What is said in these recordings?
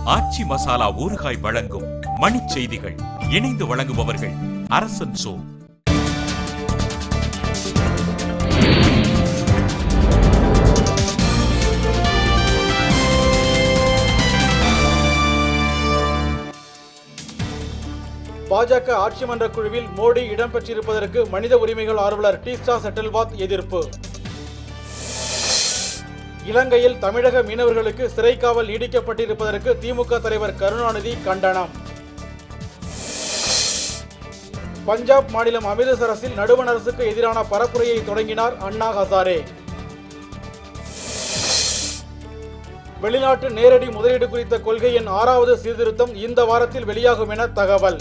ஆச்சி மசாலா ஊறுகாய் வழங்கும் மணிச் செய்திகள். இணைந்து வழங்குபவர்கள் அரசன் சோ. பாஜக ஆட்சி மன்ற குழுவில் மோடி இடம்பெற்றிருப்பதற்கு மனித உரிமைகள் ஆர்வலர் டீஸ்டா செட்டில்வாத் எதிர்ப்பு. இலங்கையில் தமிழக மீனவர்களுக்கு சிறைக்காவல் நீடிக்கப்பட்டிருப்பதற்கு திமுக தலைவர் கருணாநிதி கண்டனம். பஞ்சாப் மாநிலம் அமிர்தசரஸில் நடுவண் அரசுக்கு எதிரான பரப்புரையை தொடங்கினார் அண்ணா ஹசாரே. வெளிநாட்டு நேரடி முதலீடு குறித்த கொள்கையின் 6வது சீர்திருத்தம் இந்த வாரத்தில் வெளியாகும் என தகவல்.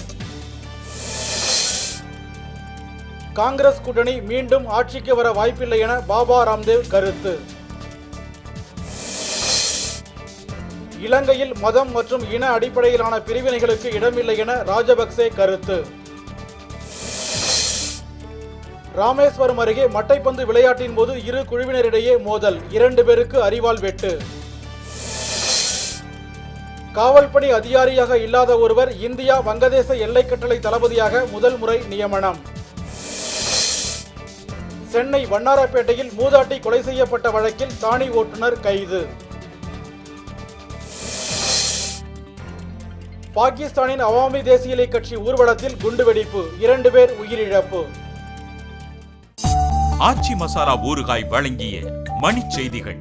காங்கிரஸ் கூட்டணி மீண்டும் ஆட்சிக்கு வர வாய்ப்பில்லை என பாபா ராம்தேவ் கருத்து. இலங்கையில் மதம் மற்றும் இன அடிப்படையிலான பிரிவினைகளுக்கு இடமில்லை என ராஜபக்சே கருத்து. ராமேஸ்வரம் அருகே மட்டைப்பந்து விளையாட்டின் போது இரு குழுவினரிடையே மோதல், 2 பேருக்கு அரிவாள் வெட்டு. காவல்பணி அதிகாரியாக இல்லாத ஒருவர் இந்தியா வங்கதேச எல்லை கட்டளை தளபதியாக முதல் முறை நியமனம். சென்னை வண்ணாரப்பேட்டையில் மூதாட்டி கொலை செய்யப்பட்ட வழக்கில் தானி ஓட்டுநர் கைது. பாகிஸ்தானின் அவாமி தேசிய கட்சி ஊர்வலத்தில் குண்டுவெடிப்பு, 2 பேர் உயிரிழப்பு. ஆச்சி மசாலா ஊறுகாய் வழங்கிய மணிச் செய்திகள்.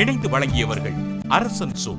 இணைந்து வழங்கியவர்கள் அரசன் சோ.